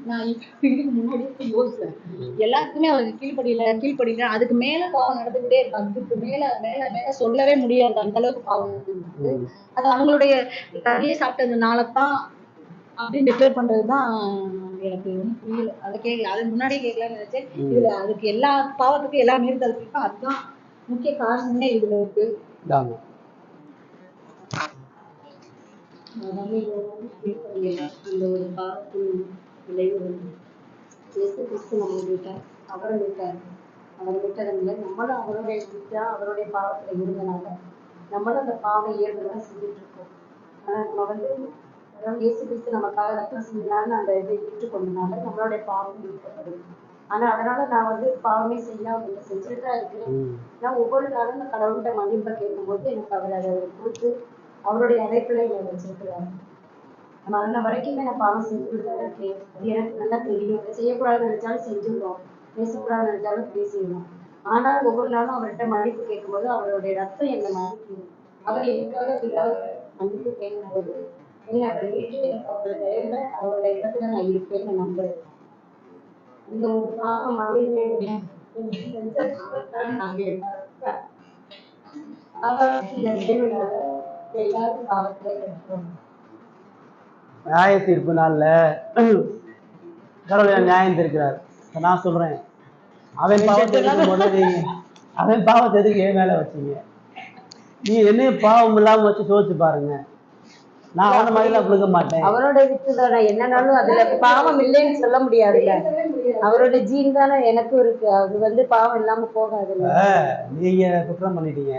நான் இதுக்கு முன்னாடியே யோசிச்சேன். எல்லாருக்குமே அவங்க கீழ்ப்படியில அதுக்கு மேல பாவம் நடந்துகிட்டே இருக்கு. அதுக்கு மேல மேல மேல சொல்லவே முடியாது, அந்த அளவுக்கு பாவம் இருக்கு. அது அவங்களுடைய கறியை சாப்பிட்டதுனாலதான் அப்படின்னு டிக்ளேர் பண்றதுதான் எனக்கு ஒன்றும் புரியல. அதை கேட்கல, அது முன்னாடியே கேட்கலான்னு நினைச்சேன். இதுல அதுக்கு எல்லா பாவத்துக்கும் எல்லா மீறுதலுக்கும் அதுதான் முக்கிய காரணமே இதுல இருக்கு. அந்த ஒரு பாவத்தின் விளைவு வந்து இயேசு கிறிஸ்து நம்ம விட்டார், அவரை விட்டார். அவரை விட்டதில்லை, நம்மளும் அவருடைய விட்டா அவருடைய பாவத்துல இருந்தனால நம்மளும் அந்த பாவம் இயல்புதான் செஞ்சுட்டு இருக்கோம். ஆனா நம்ம வந்து இயேசு கிறிஸ்து நமக்காக ரத்தம் செஞ்சான்னு அந்த இதை ஏற்றுக்கொண்டனால நம்மளுடைய பாவம் நீக்கப்படுது. ஆனா அதனால நான் வந்து பாவமே செய்யாம செஞ்சுட்டு தான் இருக்கிறேன். நான் ஒவ்வொரு நாளும் நான் கடவுள்கிட்ட மன்னிப்பை கேட்கும்போது எனக்கு அவர் அதை கொடுத்து அவருடைய அழைப்புல என்னை வச்சிருக்கிறாரு. நம்ம அன்ன வரைக்குமே நான் பாவம் செஞ்சுட்டு தான் இருக்கேன். அது எனக்கு நல்லா தெரியும். செய்யக்கூடாதுன்னு நினைச்சாலும் செஞ்சுடுவோம், பேசக்கூடாதுன்னு நினைச்சாலும் பேசிடுவோம். ஆனால் ஒவ்வொரு நாளும் அவர்கிட்ட மன்னிப்பு கேட்கும்போது அவருடைய ரத்தம் என்னை மன்னிக்கும். அவர் எனக்காக மன்னிப்பு கேட்கும்போது அவருடைய இடத்துல நான் இருப்பேன்னு நம்புறேன். இந்த ஒரு பாவம் எல்லாருக்கும் பாவத்துல கிடைக்கும். நியாய தீர்ப்பு நாள்ல கடவுள் நியாயம் தீர்க்கிறார். நான் சொல்றேன், அவன் பாவத்தை அவன் பாவத்தை எதுக்கு என் மேல வச்சீங்க? நீ என்ன பாவம் இல்லாம வச்சு சோதிச்சு பாருங்க. நான் அவன மாதிரிலாம் கொடுக்க மாட்டேன். அவரோட வித்துதானே என்னன்னாலும் அதுல பாவம் இல்லைன்னு சொல்ல முடியாதுல்ல. அவரோட ஜீன் தானே எனக்கும் இருக்கு. அது வந்து பாவம் இல்லாம போகாதுல்ல. நீங்க குற்றம் பண்ணிட்டீங்க,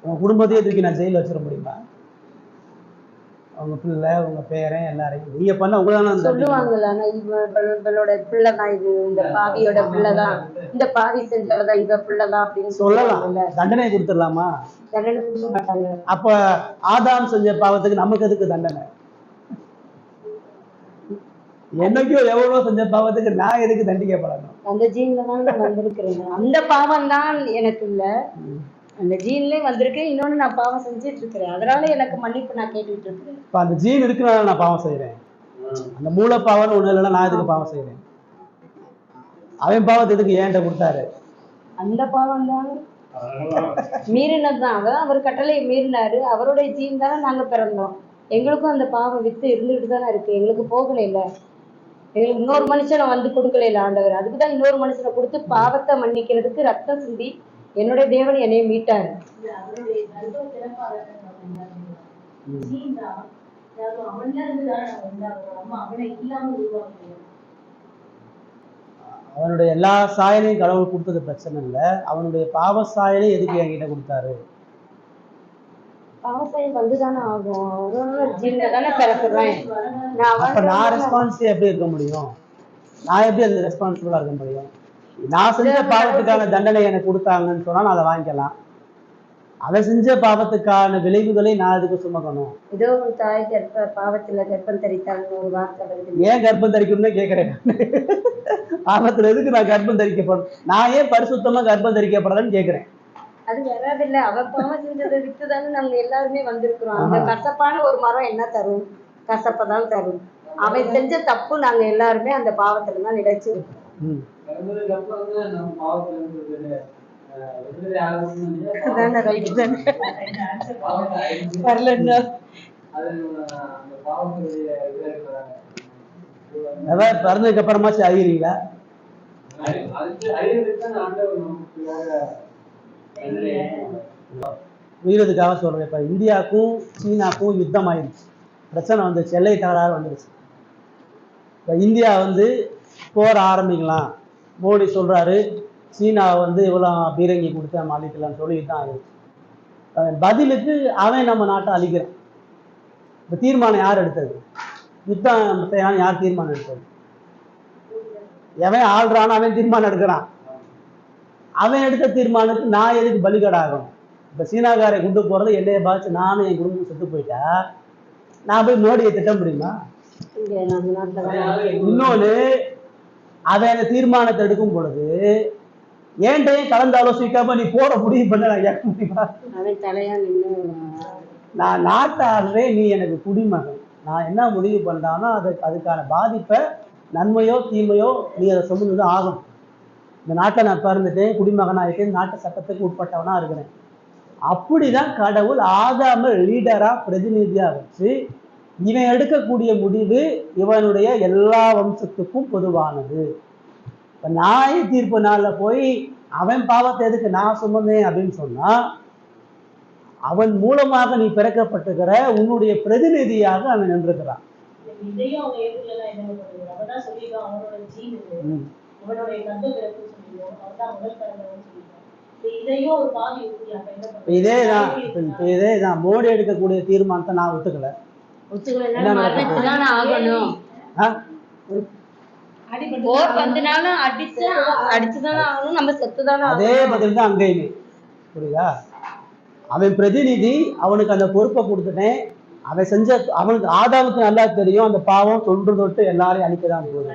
உங்க குடும்பத்தையே தூக்கி நான் ஜெயில வச்சிட முடியுமா? உங்க பிள்ளை, உங்க பேரன் எல்லாரையும் நீங்க பண்ண உங்களால சொல்லுவாங்கல்ல, இவளோட பிள்ளைதான், இது இந்த பாவியோட பிள்ளைதான், இந்த பாவி செஞ்சவதான் இவ பிள்ளைதான் அப்படின்னு சொல்லலாம். தண்டனை கொடுத்துடலாமா? தண்டனை கொடுக்க மாட்டாங்க. அப்ப ஆதாம் செஞ்ச பாவத்துக்கு நமக்கு எதுக்கு தண்டனை? என்னைக்கோ எவ்வளவு செஞ்ச பாவத்துக்கு நான் எதுக்கு தண்டிக்கப்படணும்? அந்த ஜீன்ல தான் நான் வந்திருக்கிறேன். அந்த பாவம் தான் எனக்கு இல்ல, அந்த ஜீன்லயே வந்திருக்கேன். இன்னொன்னு நான் பாவம் செஞ்சுட்டு இருக்கிறேன், அதனால எனக்கு மன்னிப்பு நான் கேட்டுட்டு இருக்கிறேன். இப்ப அந்த ஜீன் இருக்கிறனால நான் பாவம் செய்யறேன். அந்த மூல பாவம் ஒண்ணு இல்லைன்னா நான் எதுக்கு பாவம் செய்யறேன்? அவன் பாவத்தை எதுக்கு ஏன்ட்ட கொடுத்தாரு? அந்த பாவம் தான் மீறினதுதான். அவர் கட்டளையை மீறினாரு. அவருடைய ஜீன் தானே நாங்க பிறந்தோம். எங்களுக்கும் அந்த பாவம் வித்து இருந்துகிட்டு தானே இருக்கு. எங்களுக்கு போகல இல்ல, எங்களுக்கு இன்னொரு மனுஷனை வந்து கொடுக்கல இல்ல ஆண்டவர். அதுக்குதான் இன்னொரு மனுஷனை கொடுத்து பாவத்தை மன்னிக்கிறதுக்கு ரத்தம் சிந்தி என்னுடைய தேவன் என்னைய மீட்டாரு. அவனுடைய எல்லா சாயலையும் கடவுள் கொடுத்தது பிரச்சனை இல்லை, அவனுடைய பாவ சாயலை எதுக்கு என்கிட்ட கொடுத்தாரு? பாவம் வந்துதானே ஆகும். அவரோட ஜீவனை தானே பிறக்குறேன். அப்ப நான் ரெஸ்பான்சிபிள் எப்படி இருக்க முடியும்? நான் எப்படி அது ரெஸ்பான்சிபிளா இருக்க முடியும்? நான் செஞ்ச பாவத்துக்கான தண்டனை எனக்கு கொடுத்தாங்கன்னு சொன்னா நான் அதை வாங்கிக்கலாம். அவன் செஞ்ச பாவத்துக்கான விளைவுகளை நான் அதுக்கு சுமக்கணும். ஏதோ ஒரு தாய் பாவத்துல கர்ப்பம் தரித்தாங்கன்னு ஒரு வார்த்தை வருது. ஏன் கர்ப்பம் தரிக்கணும்னு கேட்கிறேன். பாவத்துல எதுக்கு நான் கர்ப்பம் தரிக்கப்படும்? நான் ஏன் பரிசுத்தமா கர்ப்பம் தரிக்கப்படலன்னு கேட்கிறேன். அது வராதில்ல. அவ பாவம் செஞ்சதை விட்டுதானே நம்ம எல்லாருமே வந்திருக்கிறோம். அந்த கசப்பான ஒரு மரம் என்ன தரும்? கசப்பதான் தரும். அவன் செஞ்ச தப்பு நாங்க எல்லாருமே அந்த பாவத்துல தான் நிலைச்சு இருக்கோம். பிறந்ததுக்கு அப்புறம் தான் நம்ம பாவத்துல இருந்து விடுதலை ஆகணும்னு அதானே ரைட்டு தானே. பாவத்தை அழிஞ்சு வரலன்னா அது அந்த பாவத்துடைய இதுல இருக்கிறாங்க. அதாவது பிறந்ததுக்கு அப்புறமாச்சு அறிகிறீங்களா? அதுக்கு அழியறதுக்கு தான் ஆண்டவர் நமக்கு உயிரதுக்காக சொல்றேன். இப்ப இந்தியாவுக்கும் சீனாக்கும் யுத்தம் ஆயிடுச்சு, பிரச்சனை வந்துச்சு, எல்லை தகராறு வந்துடுச்சு. இப்ப இந்தியா போர் ஆரம்பிக்கலாம், மோடி சொல்றாரு, சீனா இவ்வளோ பீரங்கி கொடுத்து நம்ம அழிக்கலாம்னு சொல்லி யுத்தம் ஆயிடுச்சு. பதிலுக்கு அவன் நம்ம நாட்டை அழிக்கிறான். இந்த தீர்மானம் யார் எடுத்தது? யுத்தம் யார் தீர்மானம் எடுத்தது? எவன் ஆள்றானோ அவன் தீர்மானம் எடுக்கிறான். அவன் எடுத்த தீர்மானத்துக்கு நான் எதுக்கு பலிகடாகணும்? இப்போ சீனாக்காரை கொண்டு போறது என்னைய பாதிச்சு நானும் என் குடும்பம் செத்து போயிட்டா நான் போய் மோடியை திட்ட முடியுமா? இன்னொன்று, அவன் அந்த தீர்மானத்தை எடுக்கும் பொழுது ஏன்டையும் கலந்து ஆலோசிக்காம நீ போற முடிவு பண்ண நான் கேட்க முடியுமா? நான் நாட்டாளரே, நீ எனக்கு குடிமகன், நான் என்ன முடிவு பண்ணானோ அதுக்கான பாதிப்பை, நன்மையோ தீமையோ நீ அதை சுமந்துதான் ஆகணும். இந்த நாட்டை நான் பிறந்துட்டேன், குடிமகனாயிட்டேன், நாட்டு சட்டத்துக்கு உட்பட்டவனா இருக்கிறேன். அப்படிதான் கடவுள் ஆதாம லீடரா பிரதிநிதியா வச்சு இவன் எடுக்கக்கூடிய முடிவு இவனுடைய எல்லா வம்சத்துக்கும் பொதுவானது. இப்ப நாய் தீர்ப்பு நாள்ல போய் அவன் பாவத்தை எதுக்கு நான் சுமந்தேன் அப்படின்னு சொன்னா, அவன் மூலமாக நீ பிறக்கப்பட்டிருக்கிற உன்னுடைய பிரதிநிதியாக அவன் நின்றுக்கிறான். இதேதான் மோடி எடுக்கக்கூடிய தீர்மானத்தை நான் ஒத்துக்கல. அதே பதில் தான் அங்கேயுமே. புரியுதா? அவன் பிரதிநிதி, அவனுக்கு அந்த பொறுப்பை கொடுத்துட்டேன். அவன் செஞ்ச, அவனுக்கு ஆதாமுக்கு நல்லா தெரியும் அந்த பாவம் தொன்று தொட்டு எல்லாரையும் அழிக்கதான் போகுது.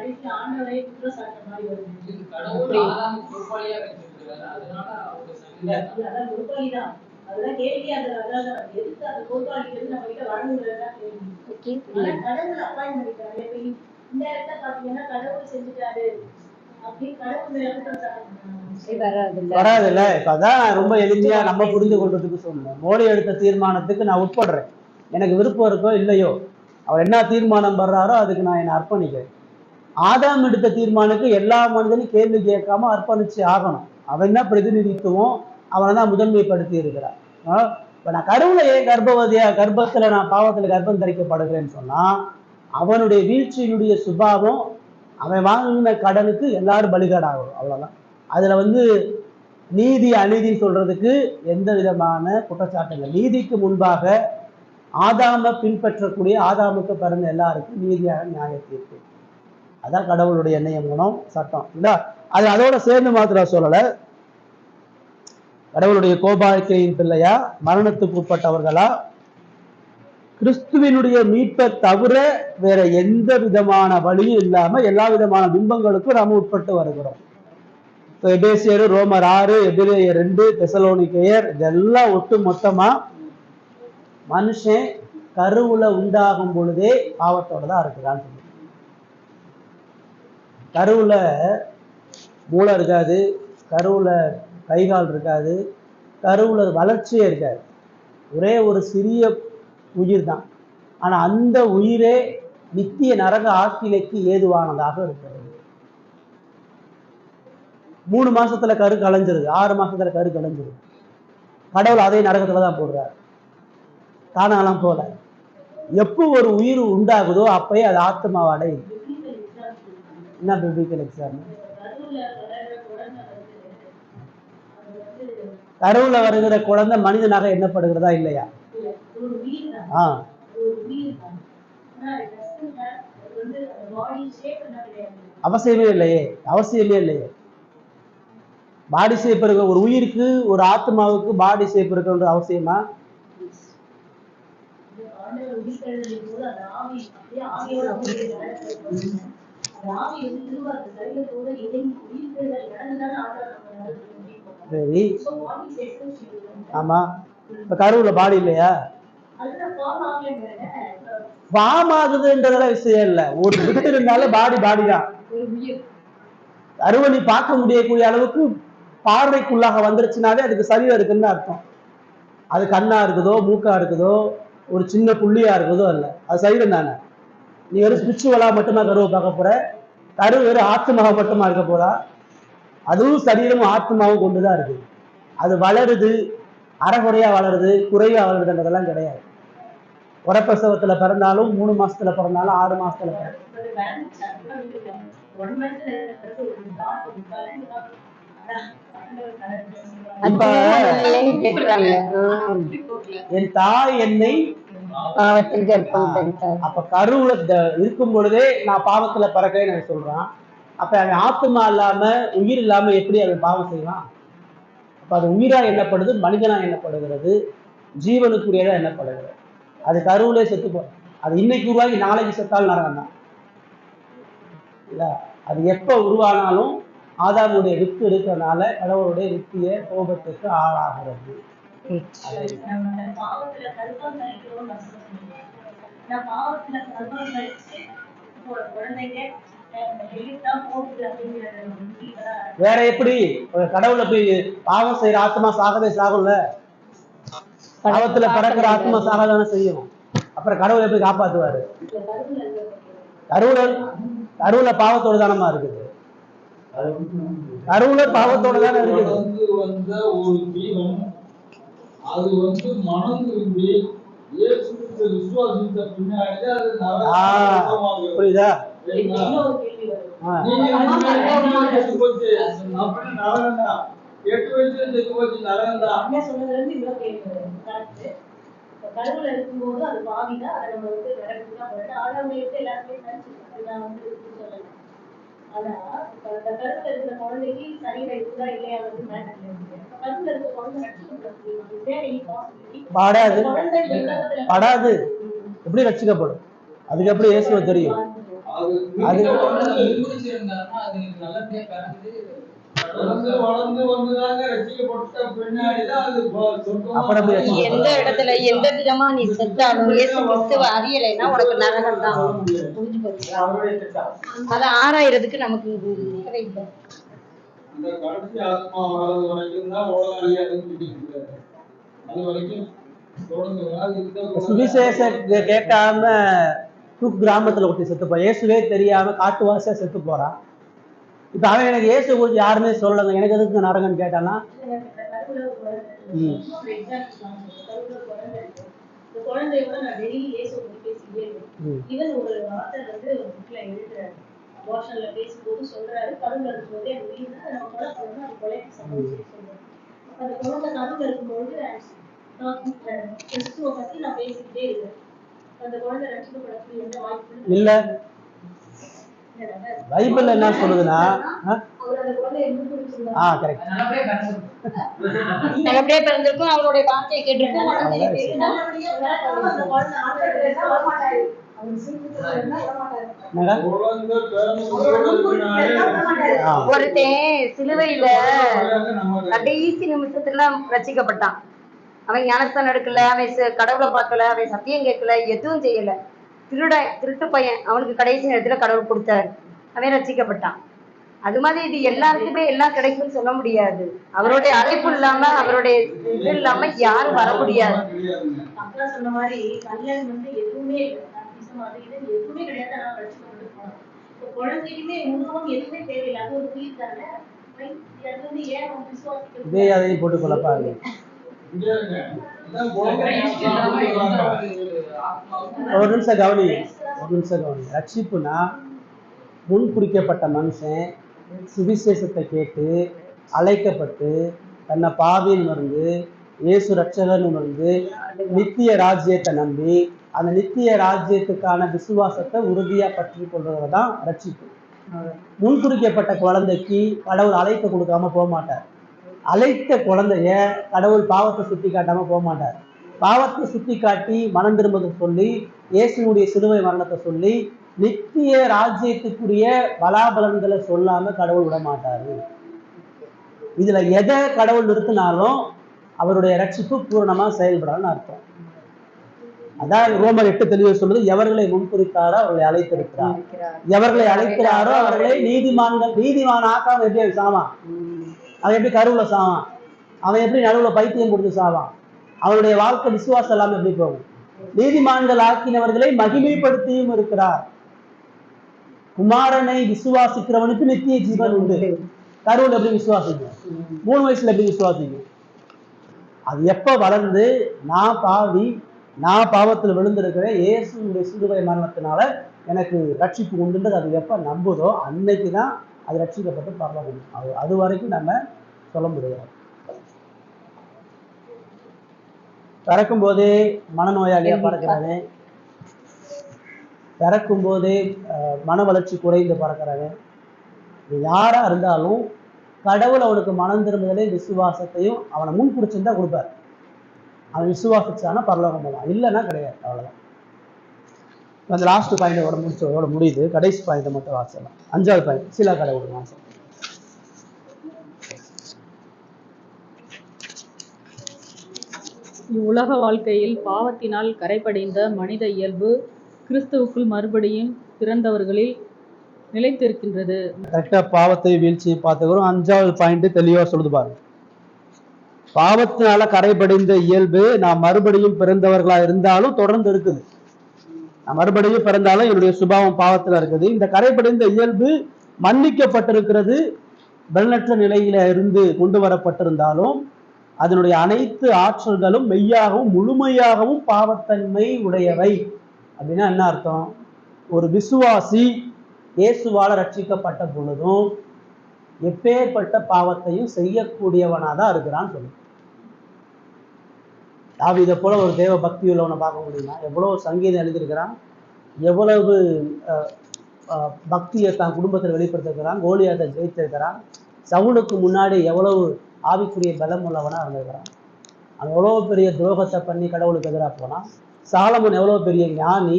வராதுல்ல. இப்ப அதான் ரொம்ப எளிமையா நம்ம புரிந்து கொள்றதுக்கு சொன்னேன். மோடி எடுத்த தீர்மானத்துக்கு நான் உட்படுறேன். எனக்கு விருப்பம் இருக்கோ இல்லையோ, அவர் என்ன தீர்மானம் பண்றாரோ அதுக்கு நான் என்னை அர்ப்பணிக்கிறேன். ஆதாம் எடுத்த தீர்மானத்துக்கு எல்லா மனிதனும் கேள்வி கேட்காம அர்ப்பணிச்சு ஆகணும். அவன் தான் பிரதிநிதித்துவம், அவனை தான் முதன்மைப்படுத்தி இருக்கிறார். இப்ப நான் கடவுளை ஏன் கர்ப்பத்துல நான் பாவத்துல கர்ப்பம் தரிக்கப்படுகிறேன்னு சொன்னா, அவனுடைய வீழ்ச்சியினுடைய சுபாவம், அவன் வாங்கின கடனுக்கு எல்லாரும் பலிகாடாகும். அவ்வளவுதான். அதுல நீதி அநீதின்னு சொல்றதுக்கு எந்த விதமான குற்றச்சாட்டு இல்லை. நீதிக்கு முன்பாக ஆதாம பின்பற்றக்கூடிய, ஆதாமுக்கு பிறந்த எல்லாருக்கும் நீதியாக நியாய தீர்ப்பு. அதான் கடவுளுடைய எண்ணெய் குணம், சட்டம் இல்ல. அது அதோட சேர்ந்து மாத்திரம் சொல்லல, கடவுளுடைய கோபாக்கியின் பிள்ளையா, மரணத்துக்கு உட்பட்டவர்களா, கிறிஸ்துவினுடைய மீட்பை தவிர வேற எந்த விதமான வழியும் இல்லாம எல்லா விதமான பிம்பங்களுக்கும் நாம உட்பட்டு வருகிறோம். எபேசியர், ரோமர் 6, எபிரேயர் 2, தெசலோனிக்கேயர், இதெல்லாம் ஒட்டு மொத்தமா மனுஷன் கருவுல உண்டாகும் பொழுதே பாவத்தோட தான் இருக்கிறான்னு சொல்லி. கருவுல மூளை இருக்காது, கருவுல கைகால் இருக்காது, கருவுல வளர்ச்சியே இருக்காது. ஒரே ஒரு சிறிய உயிர் தான். ஆனா அந்த உயிரே நித்திய நரக ஆக்கினைக்கு ஏதுவானதாக இருக்கிறது. 3 மாசத்துல கரு கலைஞ்சிருது, 6 மாசத்துல கரு கலைஞ்சிருது. கடவுள் அதே நரகத்துல தான் போடுறாரு, தானாலாம் போல. எப்போ ஒரு உயிர் உண்டாகுதோ அப்பயே அது ஆத்மாவை அடையுது. என்ன பிபிக்கல் எக்ஸாம்? கருவுல வருகிற குழந்தை மனிதனாக எண்ணப்படுகிறதா இல்லையா? ஒரு உயிர் தான், ஆ ஒரு உயிர் தான். ஆனா அது வந்து பாடி ஷேப் என்ன கிடையாது. அவசியமே இல்லையே, அவசியமே இல்லையே. பாடி ஷேப் இருக்க ஒரு உயிருக்கு, ஒரு ஆத்மாவுக்கு பாடி ஷேப் இருக்கன்ற அவசியமா? ஆண்டவர் உயிர்த்தெழுதலின் போது அந்த ஆவி அப்படியே ஆவியோட அப்படியே நடக்கிறது. அந்த ஆவி வந்து திரும்ப அந்த சரீரத்தோட இணைந்து உயிர்த்தெழுதல் நடந்துதானே ஆண்டவர் நம்ம நடக்கிறது. சரி, ஸோ பாடி ஷேப் ஆமா. இப்ப கருவுல பாடி இல்லையா? அதுதான் ஃபார்ம் ஆகலைங்க. ஃபார்ம் ஆகுதுன்றதெல்லாம் விஷயம் இல்லை. ஒரு விட்டு இருந்தாலும் பாடி பாடி தான். ஒரு உயிர் கருவை நீ பார்க்க முடியக்கூடிய அளவுக்கு பார்வைக்குள்ளாக வந்துருச்சுனாலே அதுக்கு சரீரம் இருக்குன்னு அர்த்தம். அது கண்ணா இருக்குதோ, மூக்கா இருக்குதோ, ஒரு சின்ன புள்ளியா இருக்குதோ அல்ல, அது சரீரம் தானே. நீ வெறும் ஸ்பிரிச்சுவலா மட்டுமா கருவை பார்க்க போற? கரு வெறும் ஆத்மாவை மட்டுமா இருக்க போறா? அதுவும் சரீரமும் ஆத்மாவும் கொண்டுதான் இருக்கு. அது வளருது, அரைகுறையா வளருது, குறைவா வளருதுன்றதெல்லாம் கிடையாது. உரப்பிரசவத்துல பிறந்தாலும் 3 மாசத்துல பிறந்தாலும் 6 மாசத்துல பிறந்தாலும் இப்ப என் தாய் என்னை அப்ப கருவுல இருக்கும் பொழுதே நான் பாவத்துல பிறக்கேன்னு எனக்கு சொல்றான். அப்ப அவன் ஆத்மா இல்லாம உயிர் இல்லாம எப்படி அவன் பாவம் செய்வான்? அப்ப அது உயிரா எண்ணப்படுது, மனிதனா எண்ணப்படுகிறது, ஜீவனுக்குரியதா எண்ணப்படுகிறது. அது கருவிலே செத்து போகும். அது இன்னைக்கு உருவாகி நாளைக்கு செத்தால் நரகம் தான் இல்ல. அது எப்ப உருவானாலும் ஆதாமுடைய வித்து இருக்கிறதுனால கடவுளுடைய வித்திய கோபத்துக்கு ஆளாகிறது. வேற எப்படி கடவுளை போய் பாவம் செய்யற ஆத்மா சாகவே சாகும்ல? பாவத்துல பிறக்கிற ஆத்மா சாகதானே செய்யும். அப்புறம் கடவுளை எப்படி காப்பாத்துவாரு? கருவுல பாவத்தோட தானமா இருக்குது. கருவுல பாவத்தோட தானே இருக்குது. வந்த ஒரு ஜீவன் அது மனம் திரும்பி இயேசு கிறிஸ்துவை விசுவாசித்த பின்னாடி அது புரியுதா? கடவுள இருக்கும்போது அது பாவிதான். அதை நம்ம நடக்குதான் ஆடாம எல்லாருமே நான் சொல்லல. ஆனா அந்த கருத்துல இருக்கிற குழந்தைக்கு சரீரம் இருக்குதா இல்லையா வந்து கருத்துல இருக்க குழந்தை படாது. எப்படி ரட்சிக்கப்படும்? அதுக்கு எப்படி இயேசுவை தெரியும்? அது எந்த இடத்துல எந்த விதமா நீ செத்தாலும் இயேசு கிறிஸ்துவ அறியலைன்னா உனக்கு நரகம் தான். புரிஞ்சு போச்சு. அதை ஆராயறதுக்கு நமக்கு தேவையில்லை. சுவிசேஷம் கேட்காம கிராமத்துல ஒட்டி செத்து போறான். இயேசுவே தெரியாம காட்டுவாசியா செத்து போறான். இப்ப அவன் எனக்கு இயேசு குறித்து யாருமே சொல்லலைங்க, எனக்கு எதுக்கு நரகன்னு கேட்டானா? குழந்தையோட நான் டெய்லி இயேசு பத்தி பேசிட்டே இருக்கேன். இவன் ஒரு ஆத்தர் ஒரு புக்ல எழுதுறாரு. அபார்ஷன்ல பேசும்போது சொல்றாரு, கருவுல இருக்கும்போது அந்த உயிர் தான் நம்ம கொலை பண்ணணும், அது கொலைக்கு சம்பவிச்சு சொல்றாரு. அந்த குழந்தை கருவுல இருக்கும்போது கிறிஸ்துவ பத்தி நான் பேசிக்கிட்டே இருக்கேன். அந்த குழந்தை ரட்சிக்கப்படக்கூடிய எந்த வாய்ப்பு இல்ல. பைபிள்ல என்ன சொல்லுதுன்னா நல்லபடியா பிறந்திருக்கும், அவருடைய வார்த்தையை கேட்டிருக்கும். ஒருத்தன் சிலுவையில கடைசி நிமிஷத்துல ரசிக்கப்பட்டான். அவன் ஞானஸ்தானம் எடுக்கல, அவன் கடவுளை பார்க்கல, அவன் சத்தியம் கேட்கல, எதுவும் செய்யல. திருட்டு பையன், அவனுக்கு கடைசி நேரத்துல கடவுள் கொடுத்தாரு, அவன் ரசிக்கப்பட்டான். அது மாதிரி இது எல்லாருக்குமே எல்லாம் கிடைக்கும்னு சொல்ல முடியாது. அவருடைய அழைப்பு இல்லாம, அவருடைய இது இல்லாம யாரும் வர முடியாது. அப்பா சொன்ன மாதிரி கல்யாணம் எதுவுமே எதுவுமே கிடையாது. குழந்தைக்குமே உணவும் எதுவுமே தேவையில்லை. அது ஒரு உயிர் தானே. இதே அதையும் போட்டு கொள்ளப்பாரு. ஒரு நிமிஷம் கவனி. ரட்சிப்புனா முன் குறிக்கப்பட்ட மனுஷன் சுவிசேஷத்தை கேட்டு அழைக்கப்பட்டு தன்னை பாவியில் மருந்து இயேசு ரட்சகர்னு உணர்ந்து நித்திய ராஜ்யத்தை நம்பி அந்த நித்திய ராஜ்யத்துக்கான விசுவாசத்தை உறுதியா பற்றி கொள்றது தான் ரட்சிப்பு. முன்குறிக்கப்பட்ட குழந்தைக்கு கடவுள் அழைப்பு கொடுக்காம போக மாட்டார். அழைத்த குழந்தைய கடவுள் பாவத்தை சுட்டி காட்டாம போக மாட்டார். பாவத்தை சுட்டி காட்டி மனம் திரும்பதை சொல்லி இயேசுனுடைய சிலுவை மரணத்தை சொல்லி நித்திய ராஜ்யத்துக்குரிய பலாபலன்களை சொல்லாம கடவுள் விட மாட்டாரு. இதுல எதை கடவுள் நிறுத்தினாலும் அவருடைய ரட்சிப்பு பூரணமா செயல்படான்னு அர்த்தம். அதான் ரோமர் 8 தெளிவாக சொல்லுது, எவர்களை முன்குறித்தாரோ அவர்களை அழைத்திருக்கிறார், எவர்களை அழைக்கிறாரோ அவர்களை நீதிமான் ஆக்காம எப்படி சாவான்? அவன் எப்படி கருவுல சாவான்? அவன் எப்படி நடுவுல பைத்தியம் கொடுத்து சாவான்? அவனுடைய வாழ்க்கை விசுவாசம் எல்லாமே எப்படி போகும்? நீதிமான்கள் ஆக்கினவர்களை மகிமைப்படுத்தியும் இருக்கிறார். குமாரனை விசுவாசிக்கிறவனுக்கு நித்திய ஜீவன் உண்டு. கருவுல எப்படி விசுவாசிக்கும்? 3 வயசுல எப்படி விசுவாசிக்கும்? அது எப்ப வளர்ந்து நான் பாவத்தில் விழுந்திருக்கிறேன், இயேசுடைய சிலுவை மரணத்தினால எனக்கு ரட்சிப்பு உண்டுன்றது அது எப்ப நம்புதோ அன்னைக்கு தான் அது ரட்சிக்கப்பட்டு பரவாயில்ல. அது வரைக்கும் நம்ம சொல்ல முடியாது. பிறக்கும் போதே மனநோயாளியா பறக்கிறாங்க, பிறக்கும் போதே மன வளர்ச்சி குறைந்து பறக்கிறாங்க. யாரா இருந்தாலும் கடவுள் அவனுக்கு மனம் திரும்புதலே விசுவாசத்தையும் அவனை முன் குறிச்சிருந்தா கொடுப்பார். அவன் விசுவாசிச்சானா பரலோகம் போவான், இல்லைன்னா கிடையாது. அவ்வளவுதான். அந்த லாஸ்ட் பாயிண்டோட முடியுது. கடைசி பாயிண்ட் மட்டும் வாசலாம். 5வது பாயிண்ட் சில கடவுள் வாசம். இவ்வுலக வாழ்க்கையில் பாவத்தினால் கரைபடைந்த மனித இயல்பு கிறிஸ்துவுக்குள் மறுபடியும் பிறந்தவர்களில் நிலைத்திருக்கின்றது. கரெக்டா பாவத்தை வீழ்ச்சியை பார்த்துக்கிறோம். 5வது பாயிண்ட் தெளிவா சொல்லுது பாருங்க. பாவத்தினால கரைபடைந்த இயல்பு நாம் மறுபடியும் பிறந்தவர்களா இருந்தாலும் தொடர்ந்து இருக்குது. நான் மறுபடியும் பிறந்தாலும் என்னுடைய சுபாவம் பாவத்துல இருக்குது. இந்த கரைபடைந்த இயல்பு மன்னிக்கப்பட்டிருக்கிறது. பலனற்ற நிலையில இருந்து கொண்டு வரப்பட்டிருந்தாலும் அதனுடைய அனைத்து ஆற்றல்களும் மெய்யாகவும் முழுமையாகவும் பாவத்தன்மை உடையவை. அப்படின்னா என்ன அர்த்தம்? ஒரு விசுவாசி இயேசுவால ரட்சிக்கப்பட்ட பொழுதும் எப்பேற்பட்ட பாவத்தையும் செய்யக்கூடியவனாதான் இருக்கிறான்னு சொல்லு. தாவீதை போல ஒரு தேவ பக்தி உள்ளவனை பார்க்க முடியுமா? எவ்வளவு சங்கீதம் எழுதியிருக்கிறான், எவ்வளவு பக்தியை தான் குடும்பத்தில் வெளிப்படுத்திருக்கிறான், கோலியாத்தை ஜெயித்திருக்கிறான். சவுலுக்கு முன்னாடி எவ்வளவு ஆவிக்குரிய பலம் உள்ளவனா இருந்திருக்கிறான். அவன் எவ்வளவு பெரிய துரோகத்தை பண்ணி கடவுளுக்கு எதிராக போனான். சாலமன் எவ்வளவு பெரிய ஞானி,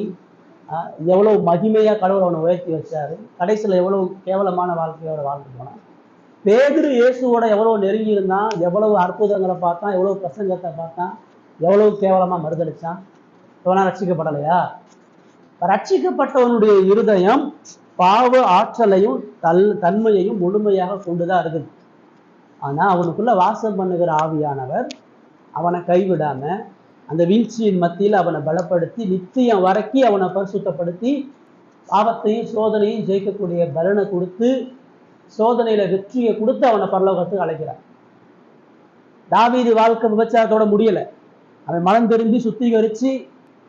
எவ்வளவு மகிமையா கடவுள் அவனை உயர்த்தி வச்சாரு. கடைசியில் எவ்வளவு கேவலமான வாழ்க்கையோட வாழ்ந்து போனான். பேதுரு இயேசுவோட எவ்வளவு நெருங்கி இருந்தான், எவ்வளவு அற்புதங்களை பார்த்தான், எவ்வளவு பிரசங்கத்தை பார்த்தான், எவ்வளவு கேவலமா மறுதளிச்சான். இவனா ரட்சிக்கப்படலையா? ரட்சிக்கப்பட்டவனுடைய இருதயம் பாவ ஆற்றலையும் தன்மையையும் முழுமையாக கொண்டுதான் இருக்குது. ஆனா அவனுக்குள்ள வாசம் பண்ணுகிற ஆவியானவர் அவனை கைவிடாம அந்த வீழ்ச்சியின் மத்தியில் அவனை பலப்படுத்தி நித்தியம் வரைக்கும் அவனை பரிசுத்தப்படுத்தி பாவத்தையும் சோதனையும் ஜெயிக்கக்கூடிய பலனை கொடுத்து சோதனையில வெற்றியை கொடுத்து அவனை பரலோகத்துக்கு அழைக்கிறான். தாவீது வாழ்க்கை விபச்சாரத்தோட முடியல. அவன் மனம் திரும்பி சுத்திகரிச்சு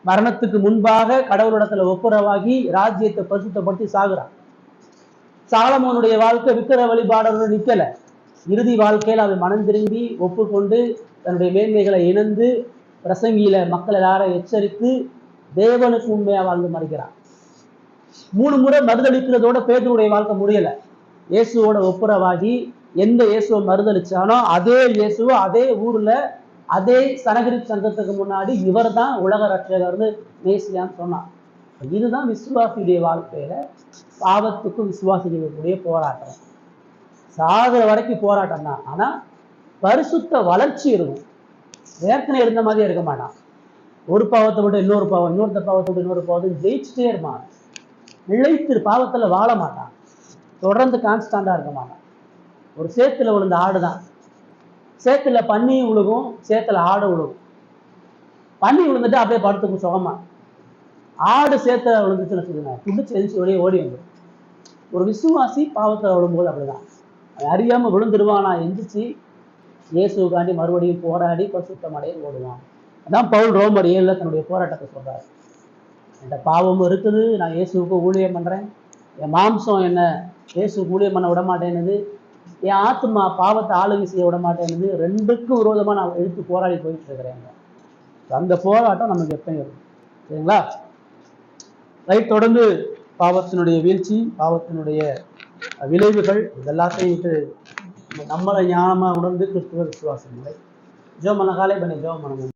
மரணத்துக்கு முன்பாக கடவுளிடத்துல ஒப்புரவாகி ராஜ்யத்தை பரிசுத்தப்படுத்தி சாகுறான். சாலமோனுடைய வாழ்க்கை விக்கிர வழிபாடோடு நிக்கல. இறுதி வாழ்க்கையில் அவன் மனம் திரும்பி ஒப்புக்கொண்டு தன்னுடைய மேன்மைகளை இணைந்து பிரசங்கியில மக்கள் எல்லாரும் எச்சரித்து தேவனுக்கு உண்மையா வாழ்ந்து மறைக்கிறான். 3 முறை மறுதளிக்கிறதோட பேதுருடைய வாழ்க்கை முடியல. இயேசுவோட ஒப்புரவாகி எந்த இயேசுவை மறுதளிச்சானோ அதே இயேசுவ அதே ஊர்ல அதே சனகிரி சங்கத்துக்கு முன்னாடி இவர் தான் உலக ரட்சகர்னு மேசியான்னு சொன்னான். இதுதான் விசுவாசியுடைய வாழ்க்கையில பாவத்துக்கும் விசுவாசிக்கக்கூடிய போராட்டம். சாகிற வரைக்கும் போராட்டம் தான். ஆனா பரிசுத்த வளர்ச்சி இருக்கும். ஏற்கனவே இருந்த மாதிரியே இருக்க மாட்டான். ஒரு பாவத்தை விட்டு இன்னொரு பாவம், இன்னொருத்த பாவத்தை விட்டு இன்னொரு பாவத்தை ஜெயிச்சுட்டே இருப்பான். நிலைத்து பாவத்துல வாழ மாட்டான். தொடர்ந்து கான்ஸ்டண்டா இருக்க மாட்டான். ஒரு சேத்துல விழுந்த ஆடுதான். சேத்துல பன்னியும் விழுகும், சேத்துல ஆடு விழுகும். பன்னி விழுந்துட்டு அப்படியே படுத்துக்கும் சுகமா. ஆடு சேத்துல விழுந்துச்சுன்னு வச்சுக்கோங்க, துடிச்சு எரிச்சு வெளியே ஓடி வந்துடும். ஒரு விசுவாசி பாவத்துல விழும்போது அப்படிதான். அறியாம விழுந்துடுவான். நான் எந்திரிச்சு இயேசுக்காண்டி மறுபடியும் போராடி பரிசுத்தம் அடைய ஓடுவான். அதான் பவுல் ரோமர் 7 தன்னுடைய போராட்டத்தை சொல்றாரு. என்கிட்ட பாவமும் இருக்குது, நான் இயேசுக்கு ஊழியம் பண்றேன், என் மாம்சம் என்ன இயேசுக்கு ஊழியம் பண்ண விட மாட்டேன்னுது, என் ஆத்மா பாவத்தை ஆளுகை செய்ய விட மாட்டேன்னு ரெண்டுக்கும் விரோதமா நான் எடுத்து போராடி போயிட்டு இருக்கிறேன். அந்த போராட்டம் நமக்கு எப்பயும் இருக்கும். சரிங்களா? ரைட். தொடர்ந்து பாவத்தினுடைய வீழ்ச்சி, பாவத்தினுடைய விளைவுகள் இதெல்லாத்தையும் விட்டு நம்மளை ஞானமா உணர்ந்து கிறிஸ்துவ விசுவாசங்களை ஜெபம் பண்ண காலை பண்ணி ஜெபம் பண்ணணும்.